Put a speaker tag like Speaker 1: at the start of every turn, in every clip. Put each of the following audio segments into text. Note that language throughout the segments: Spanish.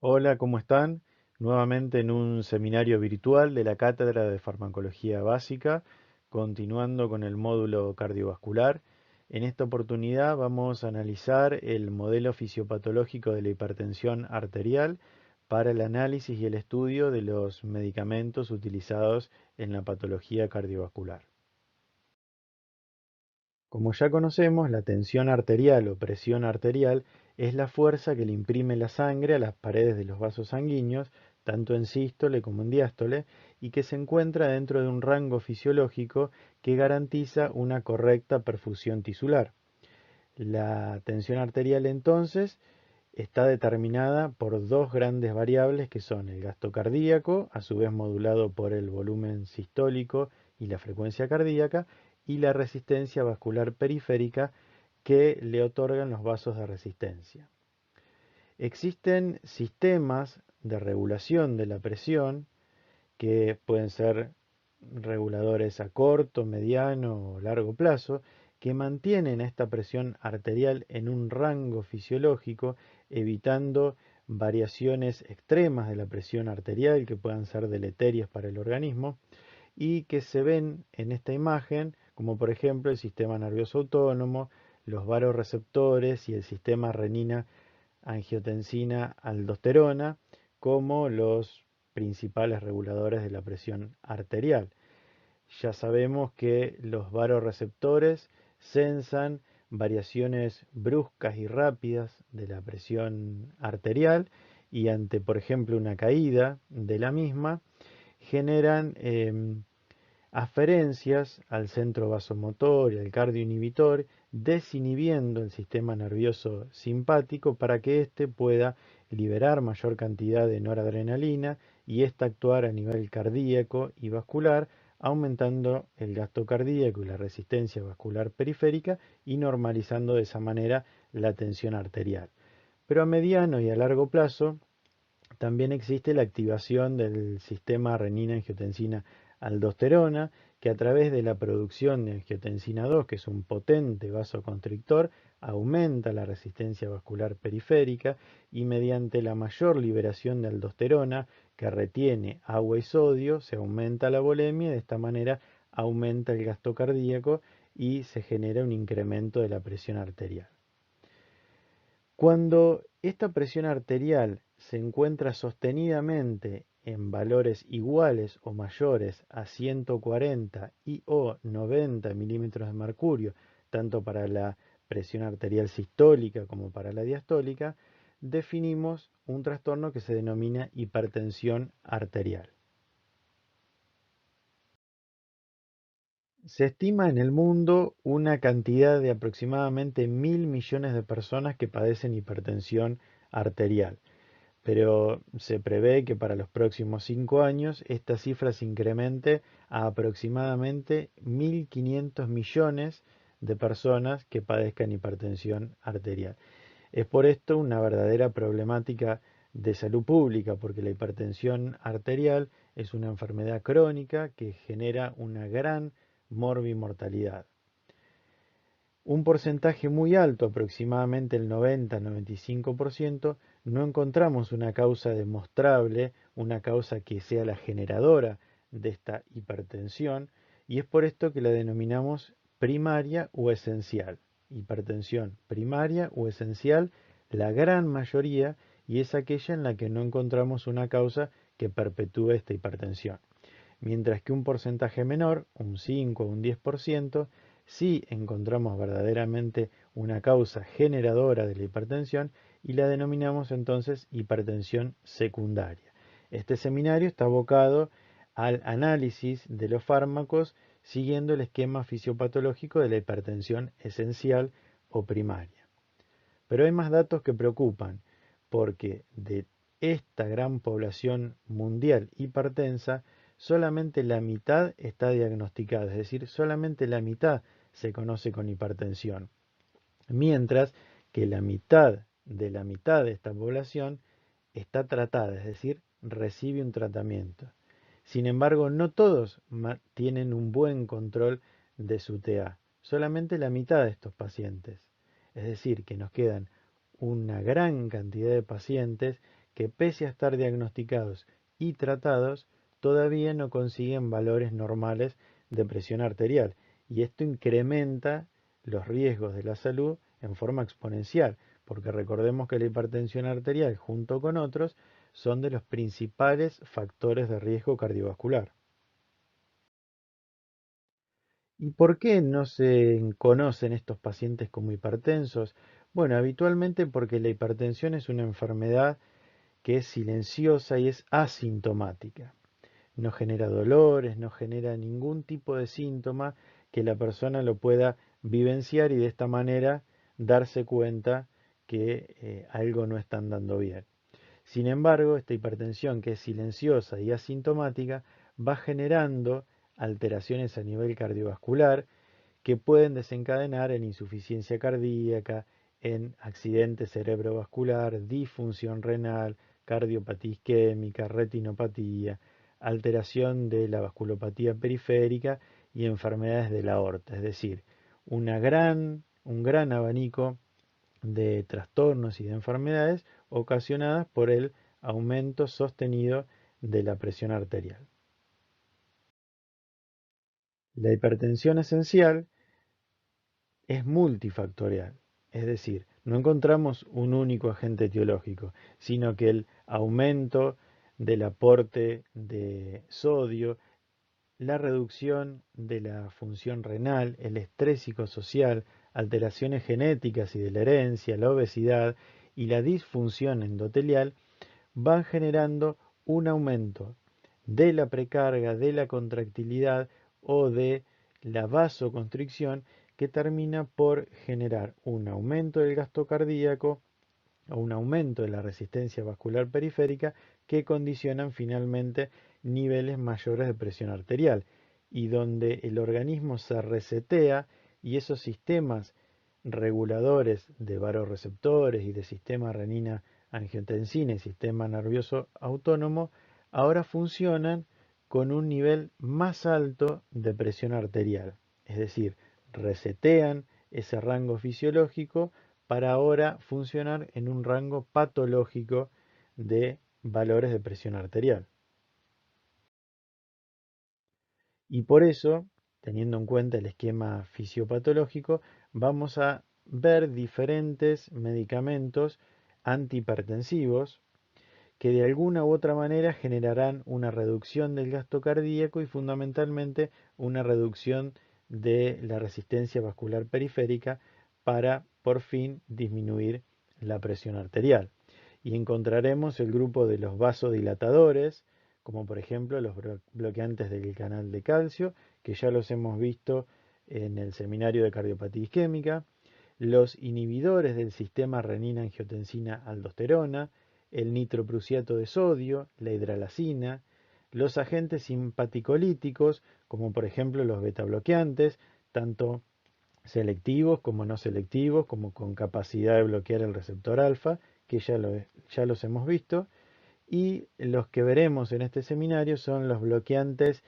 Speaker 1: Hola, ¿cómo están? Nuevamente en un seminario virtual de la Cátedra de Farmacología Básica, continuando con el módulo cardiovascular. En esta oportunidad vamos a analizar el modelo fisiopatológico de la hipertensión arterial para el análisis y el estudio de los medicamentos utilizados en la patología cardiovascular. Como ya conocemos, la tensión arterial o presión arterial es la fuerza que le imprime la sangre a las paredes de los vasos sanguíneos, tanto en sístole como en diástole, y que se encuentra dentro de un rango fisiológico que garantiza una correcta perfusión tisular. La tensión arterial entonces está determinada por dos grandes variables que son el gasto cardíaco, a su vez modulado por el volumen sistólico y la frecuencia cardíaca, y la resistencia vascular periférica que le otorgan los vasos de resistencia. Existen sistemas de regulación de la presión que pueden ser reguladores a corto, mediano o largo plazo, que mantienen esta presión arterial en un rango fisiológico, evitando variaciones extremas de la presión arterial que puedan ser deleterias para el organismo y que se ven en esta imagen, como por ejemplo el sistema nervioso autónomo, los varoreceptores y el sistema renina-angiotensina-aldosterona como los principales reguladores de la presión arterial. Ya sabemos que los varoreceptores sensan variaciones bruscas y rápidas de la presión arterial y ante, por ejemplo, una caída de la misma, generan aferencias al centro vasomotor y al cardioinhibitor, desinhibiendo el sistema nervioso simpático para que éste pueda liberar mayor cantidad de noradrenalina y ésta actuar a nivel cardíaco y vascular, aumentando el gasto cardíaco y la resistencia vascular periférica y normalizando de esa manera la tensión arterial. Pero a mediano y a largo plazo, también existe la activación del sistema renina-angiotensina-aldosterona, que a través de la producción de angiotensina 2, que es un potente vasoconstrictor, aumenta la resistencia vascular periférica y mediante la mayor liberación de aldosterona, que retiene agua y sodio, se aumenta la volemia y de esta manera aumenta el gasto cardíaco y se genera un incremento de la presión arterial. Cuando esta presión arterial se encuentra sostenidamente en valores iguales o mayores a 140 y o 90 milímetros de mercurio, tanto para la presión arterial sistólica como para la diastólica, definimos un trastorno que se denomina hipertensión arterial. Se estima en el mundo una cantidad de aproximadamente 1.000 millones de personas que padecen hipertensión arterial, pero se prevé que para los próximos 5 años esta cifra se incremente a aproximadamente 1.500 millones de personas que padezcan hipertensión arterial. Es por esto una verdadera problemática de salud pública, porque la hipertensión arterial es una enfermedad crónica que genera una gran morbimortalidad. Un porcentaje muy alto, aproximadamente el 90-95%, no encontramos una causa demostrable, una causa que sea la generadora de esta hipertensión, y es por esto que la denominamos primaria o esencial. Hipertensión primaria o esencial, la gran mayoría, y es aquella en la que no encontramos una causa que perpetúe esta hipertensión, mientras que un porcentaje menor, un 5 o un 10%, sí encontramos verdaderamente una causa generadora de la hipertensión y la denominamos entonces hipertensión secundaria. Este seminario está abocado al análisis de los fármacos siguiendo el esquema fisiopatológico de la hipertensión esencial o primaria. Pero hay más datos que preocupan, porque de esta gran población mundial hipertensa, solamente la mitad está diagnosticada, es decir, solamente la mitad se conoce con hipertensión, mientras que la mitad de esta población está tratada, es decir, recibe un tratamiento. Sin embargo, no todos tienen un buen control de su TA, solamente la mitad de estos pacientes. Es decir, que nos quedan una gran cantidad de pacientes que pese a estar diagnosticados y tratados, todavía no consiguen valores normales de presión arterial y esto incrementa los riesgos de la salud en forma exponencial, porque recordemos que la hipertensión arterial junto con otros son de los principales factores de riesgo cardiovascular. ¿Y por qué no se conocen estos pacientes como hipertensos? Bueno, habitualmente porque la hipertensión es una enfermedad que es silenciosa y es asintomática. No genera dolores, no genera ningún tipo de síntoma que la persona lo pueda vivenciar y de esta manera darse cuenta que algo no está andando bien. Sin embargo, esta hipertensión que es silenciosa y asintomática va generando alteraciones a nivel cardiovascular que pueden desencadenar en insuficiencia cardíaca, en accidente cerebrovascular, disfunción renal, cardiopatía isquémica, retinopatía, alteración de la vasculopatía periférica y enfermedades de la aorta, es decir, un gran abanico de trastornos y de enfermedades ocasionadas por el aumento sostenido de la presión arterial. La hipertensión esencial es multifactorial, es decir, no encontramos un único agente etiológico, sino que el aumento del aporte de sodio, la reducción de la función renal, el estrés psicosocial, alteraciones genéticas y de la herencia, la obesidad y la disfunción endotelial van generando un aumento de la precarga, de la contractilidad o de la vasoconstricción que termina por generar un aumento del gasto cardíaco o un aumento de la resistencia vascular periférica que condicionan finalmente niveles mayores de presión arterial y donde el organismo se resetea y esos sistemas reguladores de vasoreceptores y de sistema renina-angiotensina y sistema nervioso autónomo ahora funcionan con un nivel más alto de presión arterial, es decir, resetean ese rango fisiológico para ahora funcionar en un rango patológico de valores de presión arterial. Y por eso, teniendo en cuenta el esquema fisiopatológico, vamos a ver diferentes medicamentos antihipertensivos que de alguna u otra manera generarán una reducción del gasto cardíaco y fundamentalmente una reducción de la resistencia vascular periférica para por fin disminuir la presión arterial. Y encontraremos el grupo de los vasodilatadores, como por ejemplo los bloqueantes del canal de calcio, que ya los hemos visto en el seminario de cardiopatía isquémica, los inhibidores del sistema renina-angiotensina-aldosterona, el nitroprusiato de sodio, la hidralazina, los agentes simpaticolíticos, como por ejemplo los betabloqueantes, tanto selectivos como no selectivos, como con capacidad de bloquear el receptor alfa, que ya los hemos visto, y los que veremos en este seminario son los bloqueantes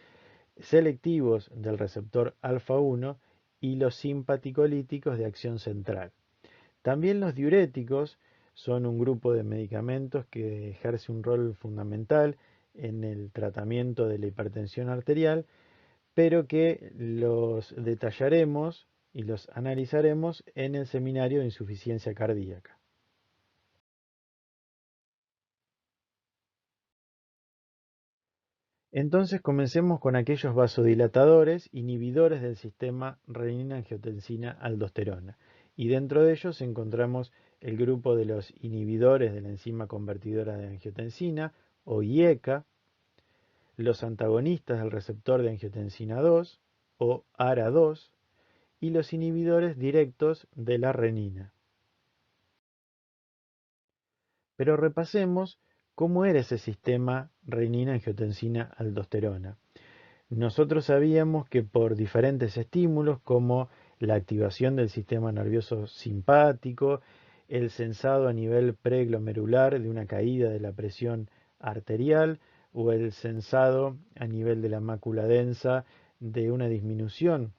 Speaker 1: selectivos del receptor alfa 1 y los simpaticolíticos de acción central. También los diuréticos son un grupo de medicamentos que ejerce un rol fundamental en el tratamiento de la hipertensión arterial, pero que los detallaremos y los analizaremos en el seminario de insuficiencia cardíaca. Entonces comencemos con aquellos vasodilatadores inhibidores del sistema renina-angiotensina-aldosterona. Y dentro de ellos encontramos el grupo de los inhibidores de la enzima convertidora de angiotensina o IECA, los antagonistas del receptor de angiotensina 2 o ARA2 y los inhibidores directos de la renina. Pero repasemos cómo era ese sistema renina-angiotensina-aldosterona. Nosotros sabíamos que por diferentes estímulos como la activación del sistema nervioso simpático, el sensado a nivel preglomerular de una caída de la presión arterial o el sensado a nivel de la mácula densa de una disminución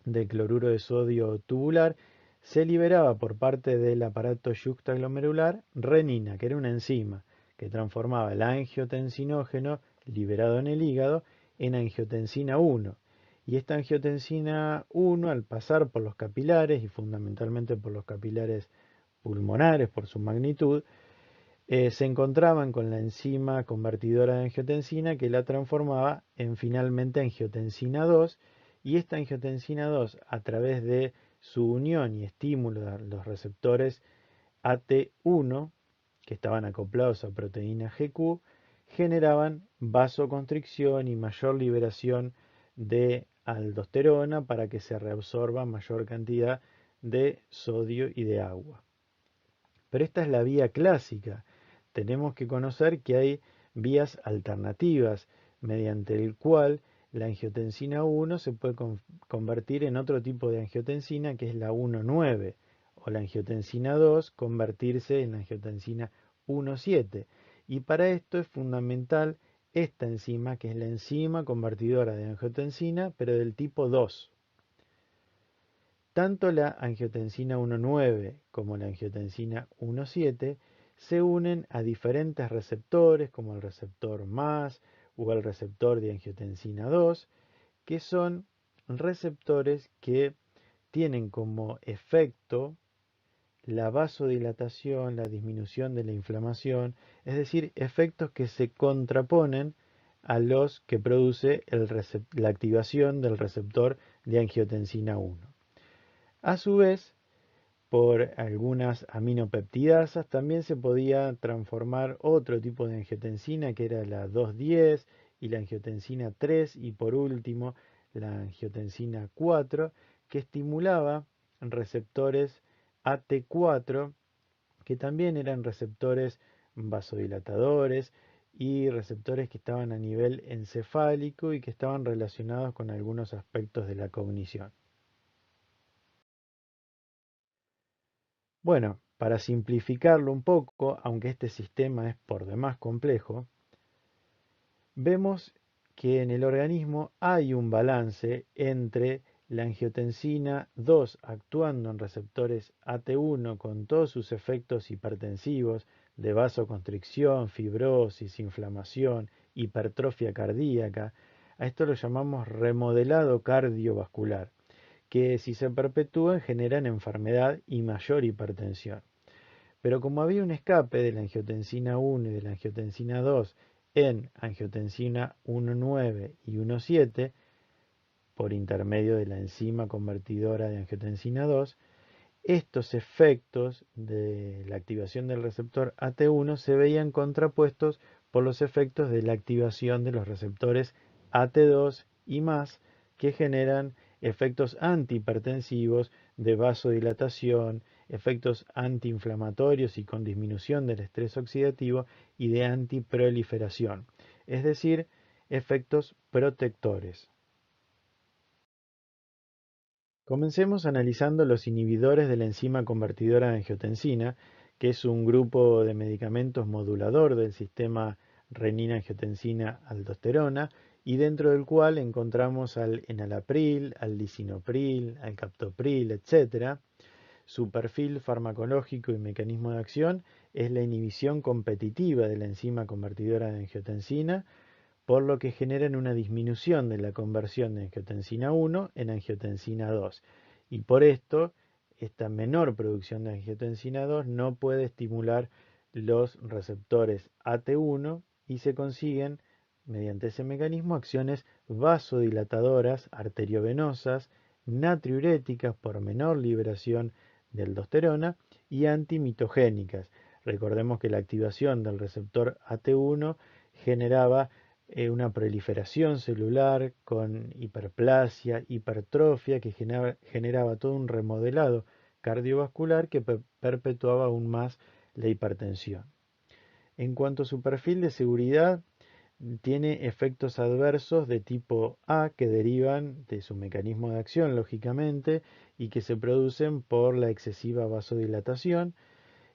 Speaker 1: del cloruro de sodio tubular, se liberaba por parte del aparato yuxtaglomerular renina, que era una enzima que transformaba el angiotensinógeno liberado en el hígado en angiotensina 1. Y esta angiotensina 1, al pasar por los capilares, y fundamentalmente por los capilares pulmonares por su magnitud, se encontraban con la enzima convertidora de angiotensina que la transformaba en finalmente angiotensina 2, y esta angiotensina 2, a través de su unión y estímulo a los receptores AT1 que estaban acoplados a proteína GQ, generaban vasoconstricción y mayor liberación de aldosterona para que se reabsorba mayor cantidad de sodio y de agua. Pero esta es la vía clásica. Tenemos que conocer que hay vías alternativas mediante el cual la angiotensina 1 se puede convertir en otro tipo de angiotensina que es la 1,9, o la angiotensina 2 convertirse en la angiotensina 1,7. Y para esto es fundamental esta enzima, que es la enzima convertidora de angiotensina, pero del tipo 2. Tanto la angiotensina 1,9 como la angiotensina 1,7 se unen a diferentes receptores, como el receptor MAS o el receptor de angiotensina 2, que son receptores que tienen como efecto la vasodilatación, la disminución de la inflamación, es decir, efectos que se contraponen a los que produce la activación del receptor de angiotensina 1. A su vez, por algunas aminopeptidasas también se podía transformar otro tipo de angiotensina, que era la 2,10 y la angiotensina 3, y por último la angiotensina 4, que estimulaba receptores AT4, que también eran receptores vasodilatadores y receptores que estaban a nivel encefálico y que estaban relacionados con algunos aspectos de la cognición. Bueno, para simplificarlo un poco, aunque este sistema es por demás complejo, vemos que en el organismo hay un balance entre la angiotensina 2 actuando en receptores AT1 con todos sus efectos hipertensivos de vasoconstricción, fibrosis, inflamación, hipertrofia cardíaca. A esto lo llamamos remodelado cardiovascular, que si se perpetúan generan enfermedad y mayor hipertensión. Pero como había un escape de la angiotensina 1 y de la angiotensina 2 en angiotensina 1,9 y 1,7, por intermedio de la enzima convertidora de angiotensina 2, estos efectos de la activación del receptor AT1 se veían contrapuestos por los efectos de la activación de los receptores AT2 y más, que generan efectos antihipertensivos de vasodilatación, efectos antiinflamatorios y con disminución del estrés oxidativo y de antiproliferación, es decir, efectos protectores. Comencemos analizando los inhibidores de la enzima convertidora de angiotensina, que es un grupo de medicamentos modulador del sistema renina-angiotensina-aldosterona, y dentro del cual encontramos al enalapril, al lisinopril, al captopril, etc. Su perfil farmacológico y mecanismo de acción es la inhibición competitiva de la enzima convertidora de angiotensina, por lo que generan una disminución de la conversión de angiotensina 1 en angiotensina 2. Y por esto, esta menor producción de angiotensina 2 no puede estimular los receptores AT1 y se consiguen, mediante ese mecanismo, acciones vasodilatadoras arteriovenosas, natriuréticas por menor liberación de aldosterona y antimitogénicas. Recordemos que la activación del receptor AT1 generaba una proliferación celular con hiperplasia, hipertrofia, que generaba todo un remodelado cardiovascular que perpetuaba aún más la hipertensión. En cuanto a su perfil de seguridad, tiene efectos adversos de tipo A que derivan de su mecanismo de acción, lógicamente, y que se producen por la excesiva vasodilatación,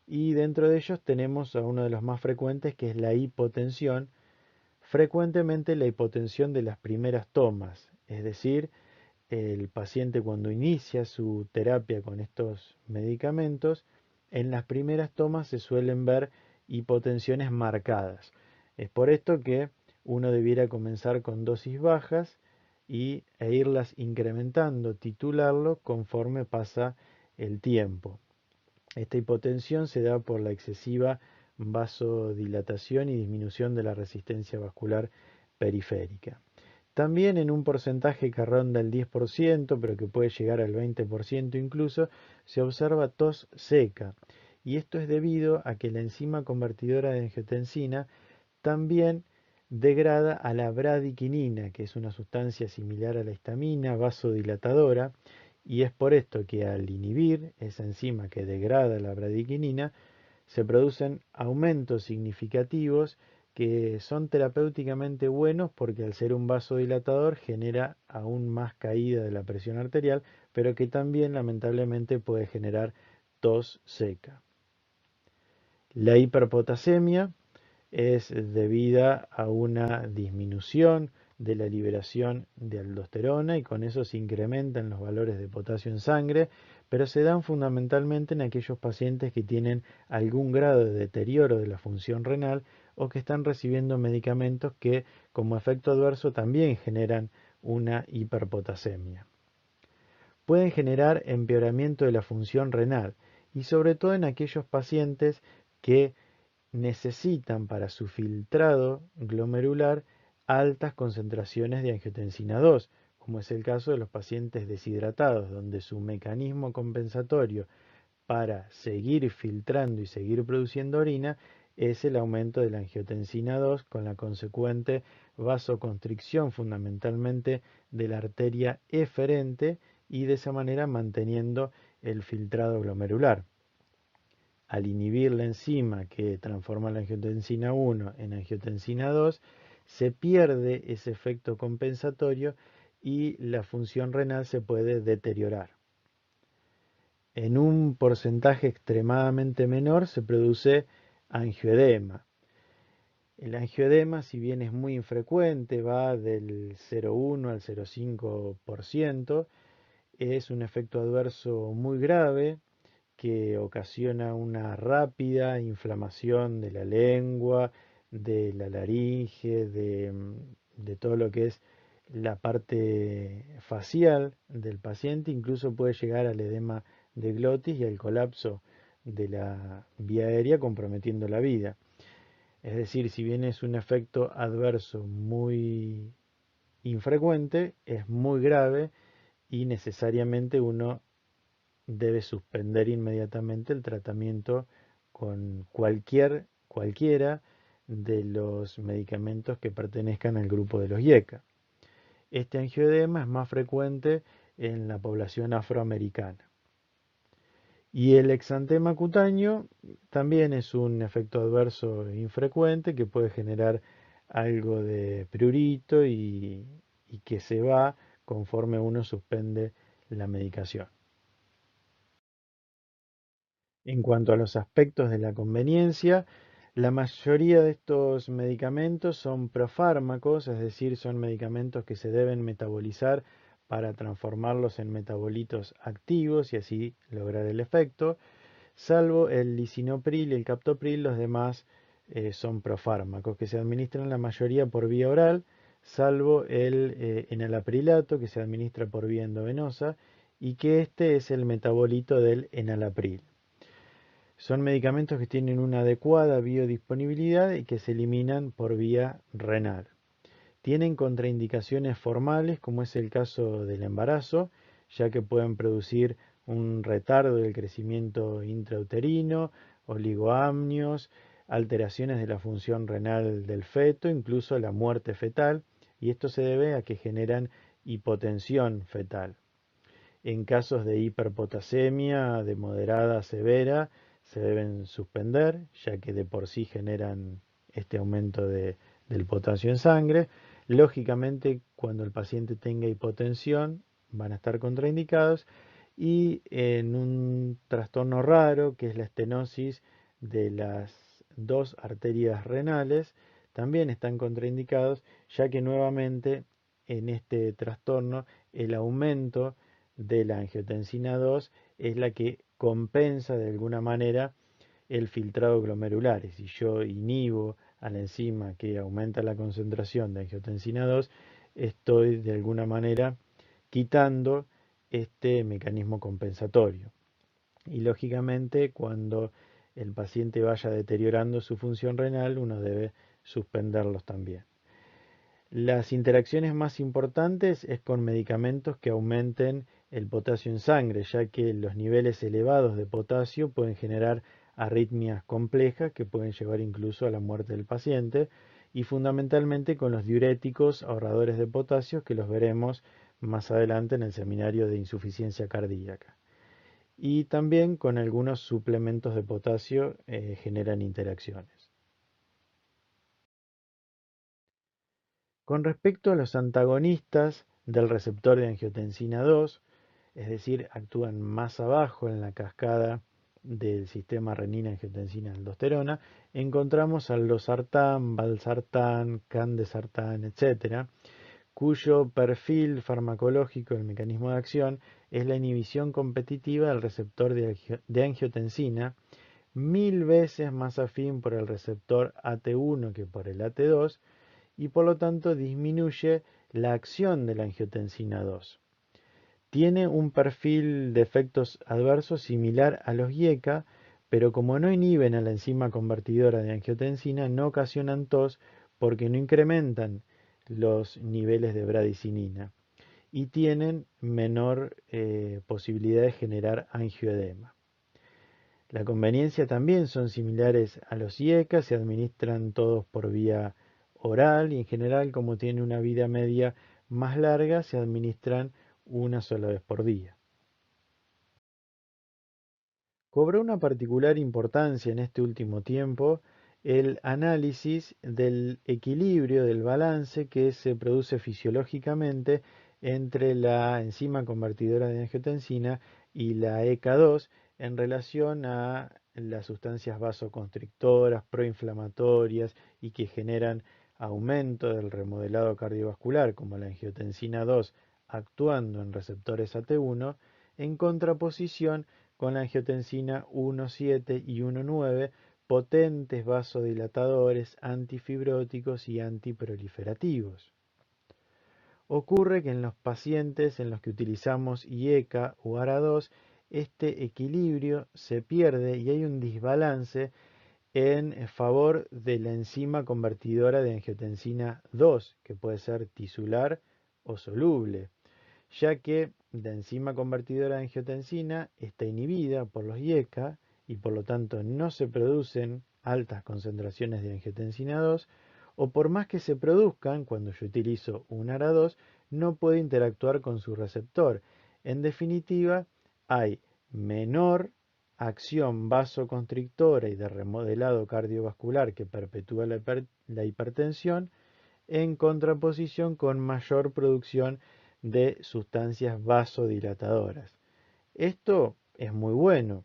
Speaker 1: y dentro de ellos tenemos a uno de los más frecuentes, que es la hipotensión, frecuentemente la hipotensión de las primeras tomas, es decir, el paciente cuando inicia su terapia con estos medicamentos, en las primeras tomas se suelen ver hipotensiones marcadas. Es por esto que uno debiera comenzar con dosis bajas e irlas incrementando, titularlo conforme pasa el tiempo. Esta hipotensión se da por la excesiva vasodilatación y disminución de la resistencia vascular periférica. También en un porcentaje que ronda el 10%, pero que puede llegar al 20% incluso, se observa tos seca. Y esto es debido a que la enzima convertidora de angiotensina también degrada a la bradiquinina, que es una sustancia similar a la histamina, vasodilatadora, y es por esto que al inhibir esa enzima que degrada la bradiquinina, se producen aumentos significativos que son terapéuticamente buenos porque al ser un vasodilatador genera aún más caída de la presión arterial, pero que también lamentablemente puede generar tos seca. La hiperpotasemia es debida a una disminución de la liberación de aldosterona y con eso se incrementan los valores de potasio en sangre, pero se dan fundamentalmente en aquellos pacientes que tienen algún grado de deterioro de la función renal o que están recibiendo medicamentos que como efecto adverso también generan una hiperpotasemia. Pueden generar empeoramiento de la función renal y sobre todo en aquellos pacientes que necesitan para su filtrado glomerular altas concentraciones de angiotensina 2, como es el caso de los pacientes deshidratados, donde su mecanismo compensatorio para seguir filtrando y seguir produciendo orina es el aumento de la angiotensina 2 con la consecuente vasoconstricción fundamentalmente de la arteria eferente y de esa manera manteniendo el filtrado glomerular. Al inhibir la enzima que transforma la angiotensina 1 en angiotensina 2, se pierde ese efecto compensatorio y la función renal se puede deteriorar. En un porcentaje extremadamente menor se produce angioedema. El angioedema, si bien es muy infrecuente, va del 0,1 al 0,5%, es un efecto adverso muy grave que ocasiona una rápida inflamación de la lengua, de la laringe, de todo lo que es la parte facial del paciente, incluso puede llegar al edema de glotis y al colapso de la vía aérea comprometiendo la vida. Es decir, si bien es un efecto adverso muy infrecuente, es muy grave y necesariamente uno debe suspender inmediatamente el tratamiento con cualquiera de los medicamentos que pertenezcan al grupo de los IECA. Este angioedema es más frecuente en la población afroamericana. Y el exantema cutáneo también es un efecto adverso infrecuente que puede generar algo de prurito y que se va conforme uno suspende la medicación. En cuanto a los aspectos de la conveniencia, la mayoría de estos medicamentos son profármacos, es decir, son medicamentos que se deben metabolizar para transformarlos en metabolitos activos y así lograr el efecto. Salvo el lisinopril y el captopril, los demás son profármacos que se administran la mayoría por vía oral, salvo el enalaprilato que se administra por vía endovenosa y que este es el metabolito del enalapril. Son medicamentos que tienen una adecuada biodisponibilidad y que se eliminan por vía renal. Tienen contraindicaciones formales, como es el caso del embarazo, ya que pueden producir un retardo del crecimiento intrauterino, oligoamnios, alteraciones de la función renal del feto, incluso la muerte fetal, y esto se debe a que generan hipotensión fetal. En casos de hiperpotasemia de moderada a severa, se deben suspender, ya que de por sí generan este aumento del potasio en sangre. Lógicamente, cuando el paciente tenga hipotensión, van a estar contraindicados. Y en un trastorno raro, que es la estenosis de las dos arterias renales, también están contraindicados, ya que nuevamente en este trastorno el aumento de la angiotensina 2 es la que compensa de alguna manera el filtrado glomerular. Y si yo inhibo a la enzima que aumenta la concentración de angiotensina 2, estoy de alguna manera quitando este mecanismo compensatorio. Y lógicamente, cuando el paciente vaya deteriorando su función renal, uno debe suspenderlos también. Las interacciones más importantes es con medicamentos que aumenten el potasio en sangre, ya que los niveles elevados de potasio pueden generar arritmias complejas que pueden llevar incluso a la muerte del paciente, y fundamentalmente con los diuréticos ahorradores de potasio, que los veremos más adelante en el seminario de insuficiencia cardíaca. Y también con algunos suplementos de potasio generan interacciones. Con respecto a los antagonistas del receptor de angiotensina 2, es decir, actúan más abajo en la cascada del sistema renina-angiotensina-aldosterona, encontramos al losartán, valsartán, candesartán, etcétera, cuyo perfil farmacológico, el mecanismo de acción, es la inhibición competitiva del receptor de angiotensina, 1000 veces más afín por el receptor AT1 que por el AT2, y por lo tanto disminuye la acción de la angiotensina 2. Tiene un perfil de efectos adversos similar a los IECA, pero como no inhiben a la enzima convertidora de angiotensina, no ocasionan tos porque no incrementan los niveles de bradicinina y tienen menor posibilidad de generar angioedema. La conveniencia también son similares a los IECA, se administran todos por vía oral y en general, como tiene una vida media más larga, se administran una sola vez por día. Cobró una particular importancia en este último tiempo el análisis del equilibrio, del balance que se produce fisiológicamente entre la enzima convertidora de angiotensina y la ECA2 en relación a las sustancias vasoconstrictoras, proinflamatorias y que generan aumento del remodelado cardiovascular, como la angiotensina 2 actuando en receptores AT1, en contraposición con la angiotensina 1,7 y 1,9, potentes vasodilatadores, antifibróticos y antiproliferativos. Ocurre que en los pacientes en los que utilizamos IECA o ARA2, este equilibrio se pierde y hay un desbalance en favor de la enzima convertidora de angiotensina 2, que puede ser tisular o soluble, ya que la enzima convertidora de angiotensina está inhibida por los IECA y por lo tanto no se producen altas concentraciones de angiotensina 2, o por más que se produzcan, cuando yo utilizo un ARA2, no puede interactuar con su receptor. En definitiva, hay menor acción vasoconstrictora y de remodelado cardiovascular que perpetúa la hipertensión, en contraposición con mayor producción de sustancias vasodilatadoras. Esto es muy bueno,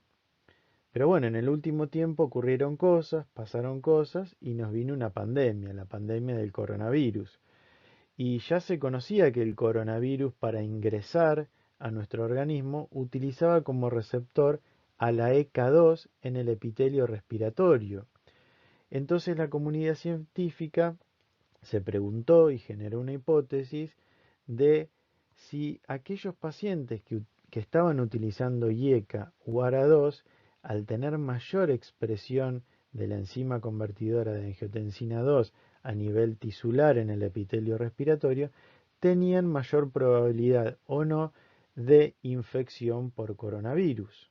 Speaker 1: pero bueno, en el último tiempo ocurrieron cosas, pasaron cosas y nos vino una pandemia, la pandemia del coronavirus. Y ya se conocía que el coronavirus, para ingresar a nuestro organismo, utilizaba como receptor a la ECA2 en el epitelio respiratorio. Entonces la comunidad científica se preguntó y generó una hipótesis de si aquellos pacientes que estaban utilizando IECA o ARA2, al tener mayor expresión de la enzima convertidora de angiotensina 2 a nivel tisular en el epitelio respiratorio, tenían mayor probabilidad o no de infección por coronavirus.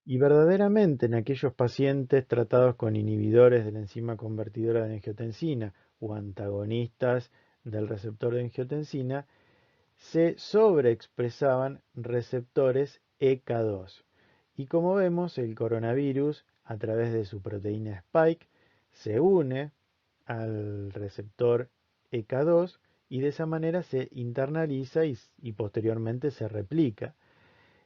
Speaker 1: Y verdaderamente en aquellos pacientes tratados con inhibidores de la enzima convertidora de angiotensina o antagonistas del receptor de angiotensina, se sobreexpresaban receptores ECA2. Y como vemos, el coronavirus, a través de su proteína Spike, se une al receptor ECA2 y de esa manera se internaliza y posteriormente se replica.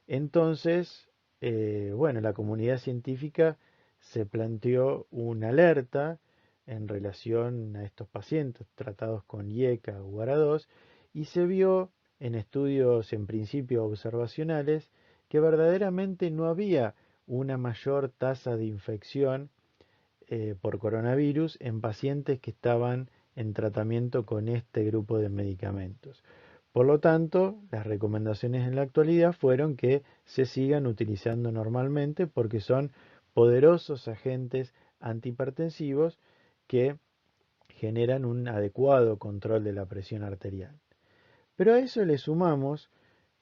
Speaker 1: Entonces, bueno, la comunidad científica se planteó una alerta en relación a estos pacientes tratados con IECA o ARA2 y se vio en estudios en principio observacionales que verdaderamente no había una mayor tasa de infección por coronavirus en pacientes que estaban en tratamiento con este grupo de medicamentos. Por lo tanto, las recomendaciones en la actualidad fueron que se sigan utilizando normalmente porque son poderosos agentes antihipertensivos que generan un adecuado control de la presión arterial. Pero a eso le sumamos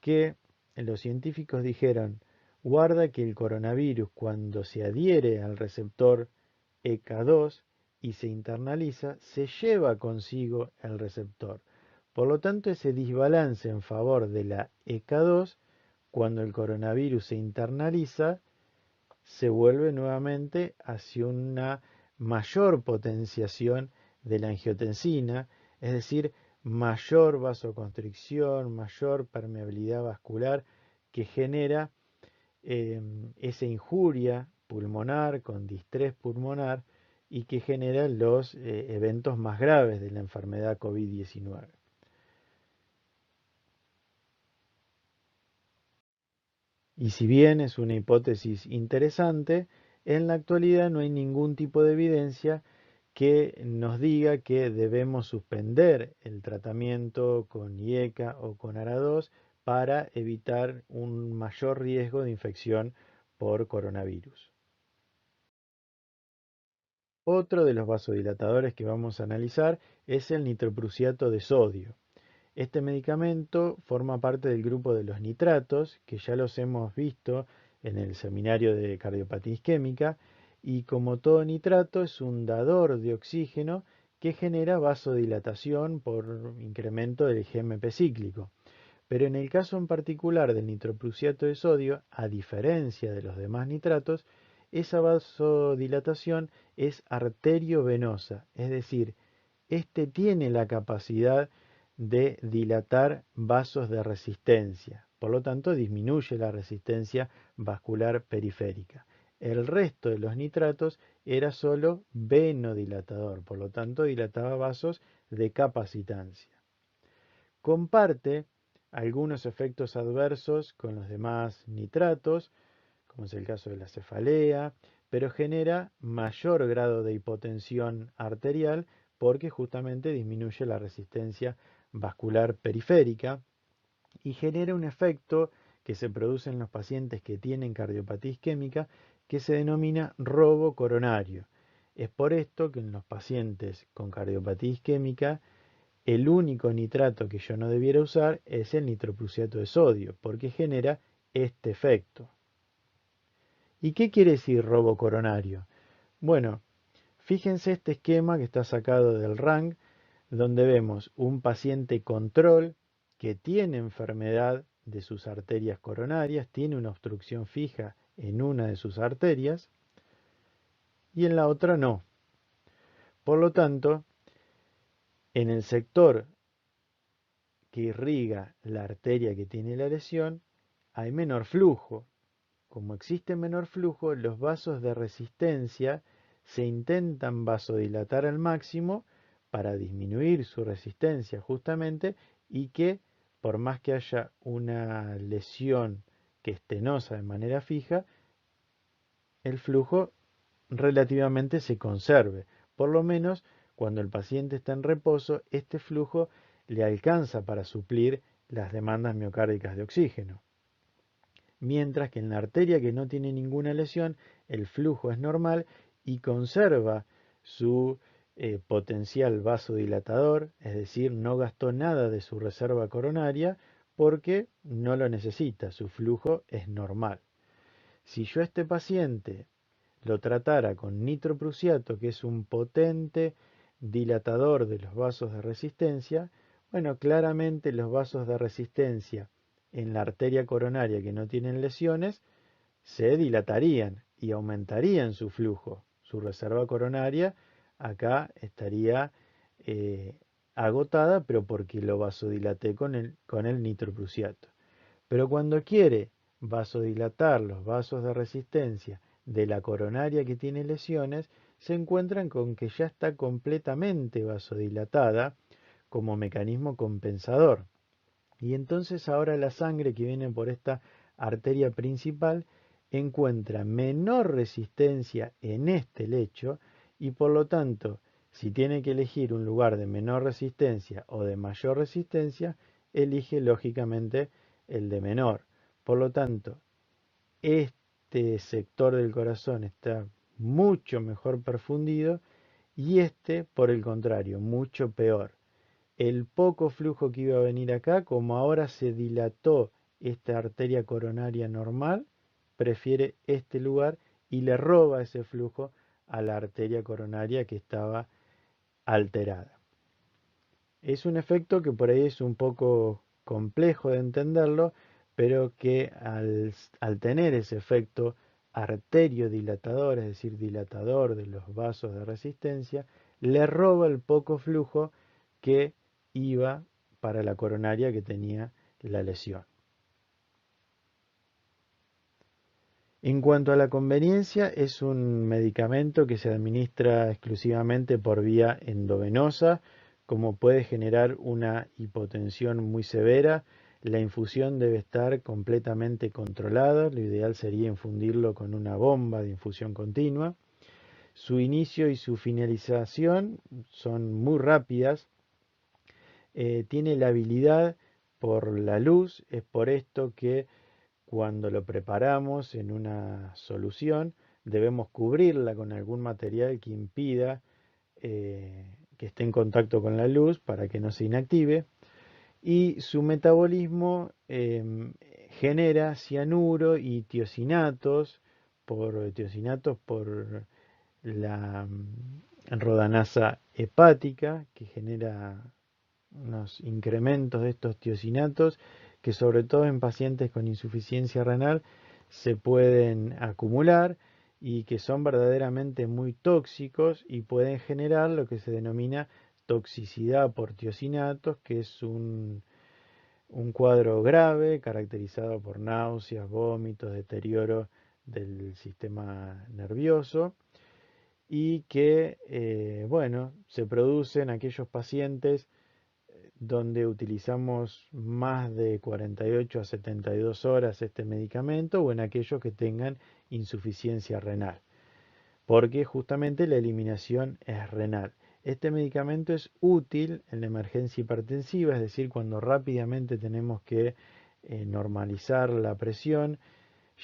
Speaker 1: que los científicos dijeron, guarda que el coronavirus cuando se adhiere al receptor ECA2 y se internaliza, se lleva consigo el receptor. Por lo tanto, ese desbalance en favor de la ECA2, cuando el coronavirus se internaliza, se vuelve nuevamente hacia una mayor potenciación de la angiotensina, es decir, mayor vasoconstricción, mayor permeabilidad vascular que genera esa injuria pulmonar con distrés pulmonar y que genera los eventos más graves de la enfermedad COVID-19. Y si bien es una hipótesis interesante, en la actualidad no hay ningún tipo de evidencia que nos diga que debemos suspender el tratamiento con IECA o con ARA2 para evitar un mayor riesgo de infección por coronavirus. Otro de los vasodilatadores que vamos a analizar es el nitroprusiato de sodio. Este medicamento forma parte del grupo de los nitratos, que ya los hemos visto en el seminario de cardiopatía isquémica, y como todo nitrato es un dador de oxígeno que genera vasodilatación por incremento del GMP cíclico. Pero en el caso en particular del nitroprusiato de sodio, a diferencia de los demás nitratos, esa vasodilatación es arteriovenosa, es decir, este tiene la capacidad de dilatar vasos de resistencia, por lo tanto disminuye la resistencia vascular periférica. El resto de los nitratos era solo venodilatador, por lo tanto dilataba vasos de capacitancia. Comparte algunos efectos adversos con los demás nitratos, como es el caso de la cefalea, pero genera mayor grado de hipotensión arterial porque justamente disminuye la resistencia vascular periférica y genera un efecto que se produce en los pacientes que tienen cardiopatía isquémica que se denomina robo coronario. Es por esto que en los pacientes con cardiopatía isquémica el único nitrato que yo no debiera usar es el nitroprusiato de sodio, porque genera este efecto. ¿Y qué quiere decir robo coronario? Bueno, fíjense este esquema que está sacado del RANG, donde vemos un paciente control que tiene enfermedad de sus arterias coronarias, tiene una obstrucción fija en una de sus arterias y en la otra no. Por lo tanto, en el sector que irriga la arteria que tiene la lesión, hay menor flujo. Como existe menor flujo, los vasos de resistencia se intentan vasodilatar al máximo para disminuir su resistencia justamente y que por más que haya una lesión que estenosa de manera fija, el flujo relativamente se conserve. Por lo menos cuando el paciente está en reposo, este flujo le alcanza para suplir las demandas miocárdicas de oxígeno. Mientras que en la arteria que no tiene ninguna lesión, el flujo es normal y conserva su potencial vasodilatador, es decir, no gastó nada de su reserva coronaria porque no lo necesita, su flujo es normal. Si yo a este paciente lo tratara con nitroprusiato, que es un potente dilatador de los vasos de resistencia, bueno, claramente los vasos de resistencia en la arteria coronaria que no tienen lesiones se dilatarían y aumentarían su flujo. Su reserva coronaria acá estaría agotada, pero porque lo vasodilaté con el nitroprusiato. Pero cuando quiere vasodilatar los vasos de resistencia de la coronaria que tiene lesiones, se encuentran con que ya está completamente vasodilatada como mecanismo compensador. Y entonces ahora la sangre que viene por esta arteria principal, encuentra menor resistencia en este lecho y por lo tanto, si tiene que elegir un lugar de menor resistencia o de mayor resistencia, elige lógicamente el de menor. Por lo tanto, este sector del corazón está mucho mejor perfundido y este, por el contrario, mucho peor. El poco flujo que iba a venir acá, como ahora se dilató esta arteria coronaria normal, prefiere este lugar y le roba ese flujo a la arteria coronaria que estaba alterada. Es un efecto que por ahí es un poco complejo de entenderlo, pero que al tener ese efecto arteriodilatador, es decir, dilatador de los vasos de resistencia, le roba el poco flujo que iba para la coronaria que tenía la lesión. En cuanto a la conveniencia, es un medicamento que se administra exclusivamente por vía endovenosa, como puede generar una hipotensión muy severa. La infusión debe estar completamente controlada, lo ideal sería infundirlo con una bomba de infusión continua. Su inicio y su finalización son muy rápidas. Tiene la habilidad por la luz, es por esto que cuando lo preparamos en una solución, debemos cubrirla con algún material que impida que esté en contacto con la luz para que no se inactive. Y su metabolismo genera cianuro y tiosinatos por la rodanasa hepática que genera unos incrementos de estos tiosinatos que sobre todo en pacientes con insuficiencia renal se pueden acumular y que son verdaderamente muy tóxicos y pueden generar lo que se denomina toxicidad por tiosinatos, que es un cuadro grave caracterizado por náuseas, vómitos, deterioro del sistema nervioso y que, bueno, se produce en aquellos pacientes donde utilizamos más de 48 a 72 horas este medicamento o en aquellos que tengan insuficiencia renal, porque justamente la eliminación es renal. Este medicamento es útil en la emergencia hipertensiva, es decir, cuando rápidamente tenemos que normalizar la presión,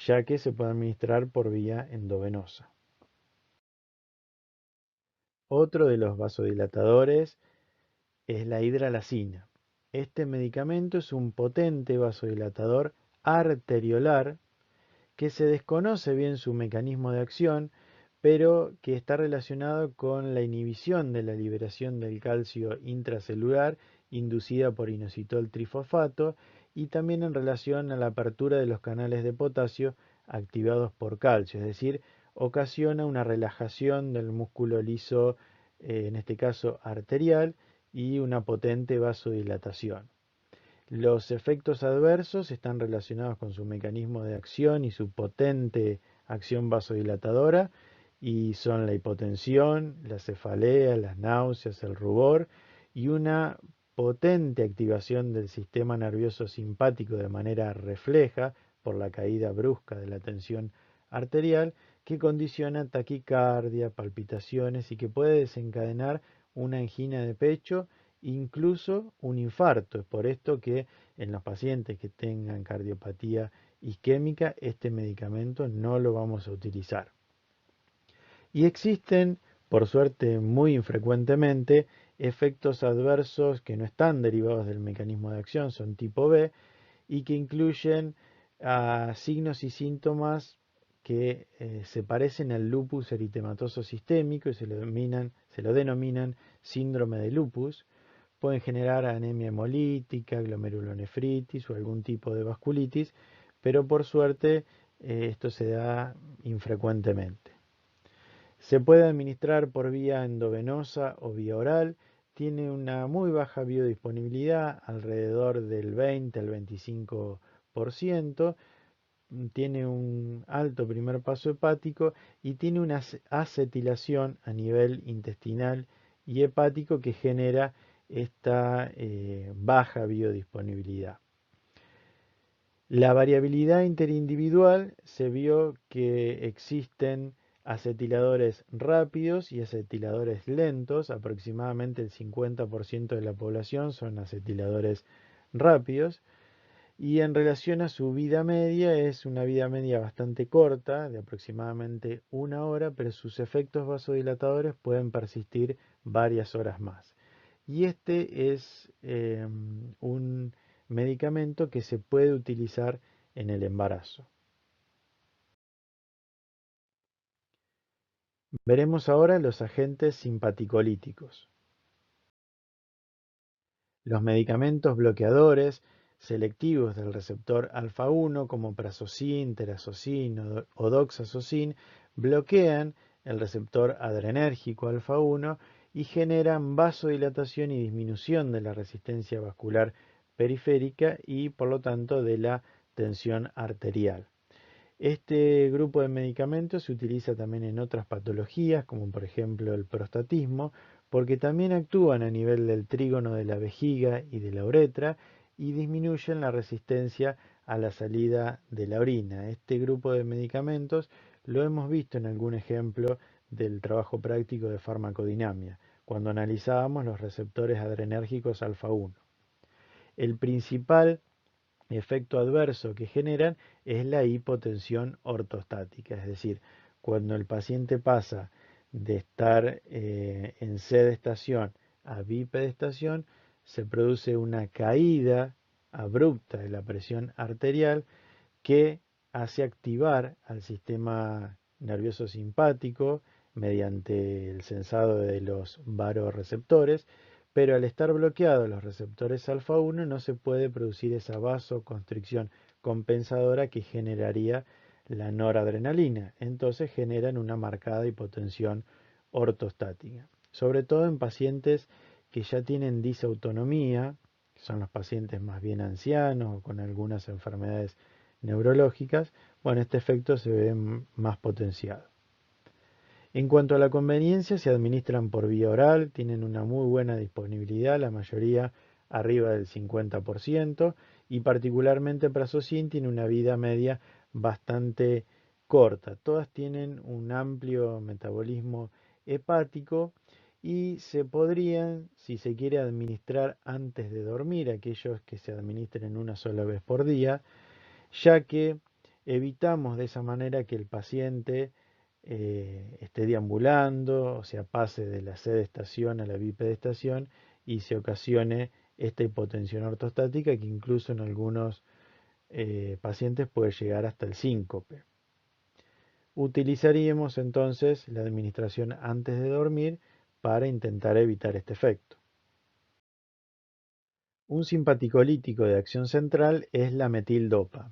Speaker 1: ya que se puede administrar por vía endovenosa. Otro de los vasodilatadores es la hidralazina. Este medicamento es un potente vasodilatador arteriolar que se desconoce bien su mecanismo de acción, pero que está relacionado con la inhibición de la liberación del calcio intracelular inducida por inositol trifosfato y también en relación a la apertura de los canales de potasio activados por calcio, es decir, ocasiona una relajación del músculo liso, en este caso arterial, y una potente vasodilatación. Los efectos adversos están relacionados con su mecanismo de acción y su potente acción vasodilatadora y son la hipotensión, la cefalea, las náuseas, el rubor y una potente activación del sistema nervioso simpático de manera refleja por la caída brusca de la tensión arterial que condiciona taquicardia, palpitaciones y que puede desencadenar una angina de pecho, incluso un infarto. Es por esto que en los pacientes que tengan cardiopatía isquémica este medicamento no lo vamos a utilizar. Y existen, por suerte muy infrecuentemente, efectos adversos que no están derivados del mecanismo de acción, son tipo B, y que incluyen signos y síntomas que se parecen al lupus eritematoso sistémico y se lo denominan síndrome de lupus. Pueden generar anemia hemolítica, glomerulonefritis o algún tipo de vasculitis, pero por suerte esto se da infrecuentemente. Se puede administrar por vía endovenosa o vía oral, tiene una muy baja biodisponibilidad, alrededor del 20 al 25%, tiene un alto primer paso hepático y tiene una acetilación a nivel intestinal y hepático que genera esta baja biodisponibilidad. La variabilidad interindividual se vio que existen acetiladores rápidos y acetiladores lentos. Aproximadamente el 50% de la población son acetiladores rápidos. Y en relación a su vida media, es una vida media bastante corta, de aproximadamente 1 hora, pero sus efectos vasodilatadores pueden persistir varias horas más. Y este es un medicamento que se puede utilizar en el embarazo. Veremos ahora los agentes simpaticolíticos. Los medicamentos bloqueadores selectivos del receptor alfa-1 como prazosine, terazocin o doxazocin bloquean el receptor adrenérgico alfa-1 y generan vasodilatación y disminución de la resistencia vascular periférica y por lo tanto de la tensión arterial. Este grupo de medicamentos se utiliza también en otras patologías, como por ejemplo el prostatismo, porque también actúan a nivel del trígono de la vejiga y de la uretra y disminuyen la resistencia a la salida de la orina. Este grupo de medicamentos lo hemos visto en algún ejemplo del trabajo práctico de farmacodinamia, cuando analizábamos los receptores adrenérgicos alfa-1. El principal efecto adverso que generan es la hipotensión ortostática, es decir, cuando el paciente pasa de estar en sedestación a bipedestación, se produce una caída abrupta de la presión arterial que hace activar al sistema nervioso simpático mediante el sensado de los varoreceptores, pero al estar bloqueados los receptores alfa-1 no se puede producir esa vasoconstricción compensadora que generaría la noradrenalina. Entonces generan una marcada hipotensión ortostática, sobre todo en pacientes que ya tienen disautonomía, que son los pacientes más bien ancianos o con algunas enfermedades neurológicas. Bueno, este efecto se ve más potenciado. En cuanto a la conveniencia, se administran por vía oral, tienen una muy buena disponibilidad, la mayoría arriba del 50%, y particularmente Prazosin tiene una vida media bastante corta. Todas tienen un amplio metabolismo hepático y se podrían, si se quiere, administrar antes de dormir, aquellos que se administren una sola vez por día, ya que evitamos de esa manera que el paciente esté deambulando, o sea, pase de la sedestación a la bipedestación y se ocasione esta hipotensión ortostática que incluso en algunos pacientes puede llegar hasta el síncope. Utilizaríamos entonces la administración antes de dormir para intentar evitar este efecto. Un simpaticolítico de acción central es la metildopa.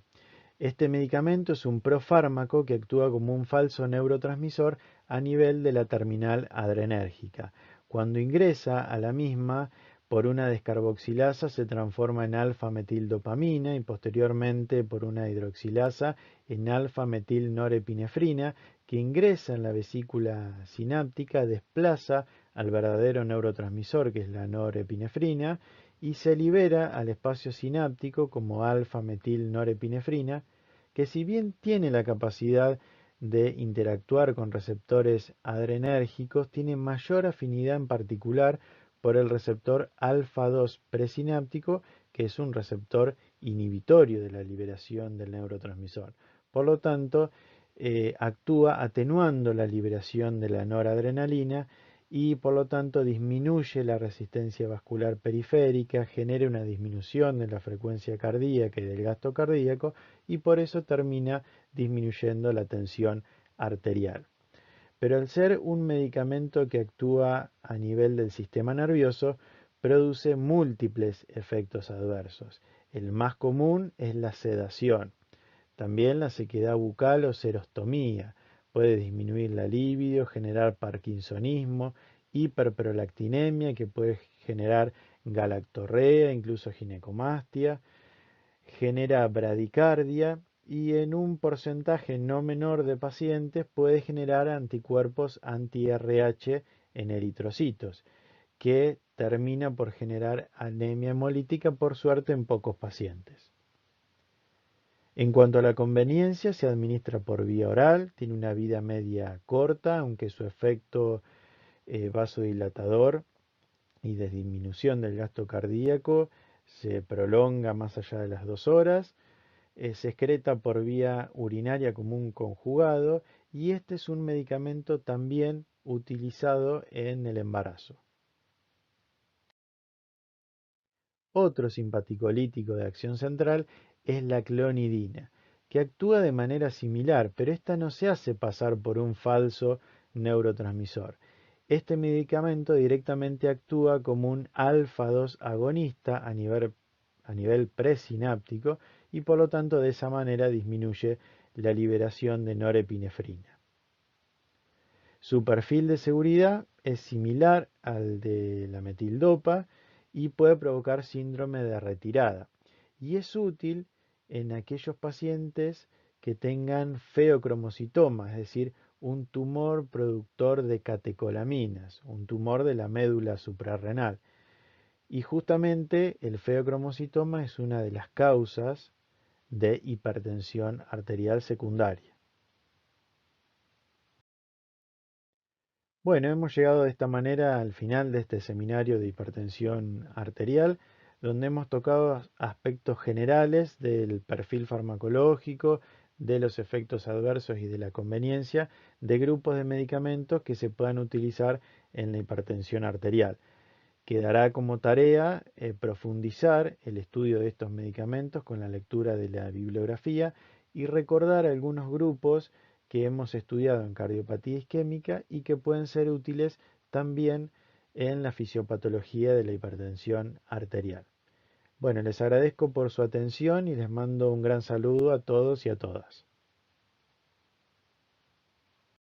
Speaker 1: Este medicamento es un profármaco que actúa como un falso neurotransmisor a nivel de la terminal adrenérgica. Cuando ingresa a la misma por una descarboxilasa se transforma en alfa-metildopamina y posteriormente por una hidroxilasa en alfa-metilnorepinefrina que ingresa en la vesícula sináptica, desplaza al verdadero neurotransmisor que es la norepinefrina y se libera al espacio sináptico como alfa-metilnorepinefrina que si bien tiene la capacidad de interactuar con receptores adrenérgicos, tiene mayor afinidad en particular por el receptor alfa-2 presináptico, que es un receptor inhibitorio de la liberación del neurotransmisor. Por lo tanto, actúa atenuando la liberación de la noradrenalina y por lo tanto disminuye la resistencia vascular periférica, genera una disminución de la frecuencia cardíaca y del gasto cardíaco y por eso termina disminuyendo la tensión arterial. Pero al ser un medicamento que actúa a nivel del sistema nervioso, produce múltiples efectos adversos. El más común es la sedación, también la sequedad bucal o serostomía. Puede disminuir la libido, generar parkinsonismo, hiperprolactinemia que puede generar galactorrea, incluso ginecomastia, genera bradicardia y en un porcentaje no menor de pacientes puede generar anticuerpos anti-RH en eritrocitos, que termina por generar anemia hemolítica por suerte en pocos pacientes. En cuanto a la conveniencia, se administra por vía oral, tiene una vida media corta, aunque su efecto vasodilatador y de disminución del gasto cardíaco se prolonga más allá de las 2 horas. Se excreta por vía urinaria como un conjugado y este es un medicamento también utilizado en el embarazo. Otro simpaticolítico de acción central es la clonidina, que actúa de manera similar, pero esta no se hace pasar por un falso neurotransmisor. Este medicamento directamente actúa como un alfa-2 agonista a nivel presináptico y por lo tanto de esa manera disminuye la liberación de norepinefrina. Su perfil de seguridad es similar al de la metildopa y puede provocar síndrome de retirada. Y es útil en aquellos pacientes que tengan feocromocitoma, es decir, un tumor productor de catecolaminas, un tumor de la médula suprarrenal. Y justamente el feocromocitoma es una de las causas de hipertensión arterial secundaria. Bueno, hemos llegado de esta manera al final de este seminario de hipertensión arterial, donde hemos tocado aspectos generales del perfil farmacológico, de los efectos adversos y de la conveniencia de grupos de medicamentos que se puedan utilizar en la hipertensión arterial. Quedará como tarea profundizar el estudio de estos medicamentos con la lectura de la bibliografía y recordar algunos grupos que hemos estudiado en cardiopatía isquémica y que pueden ser útiles también en la fisiopatología de la hipertensión arterial. Bueno, les agradezco por su atención y les mando un gran saludo a todos y a todas.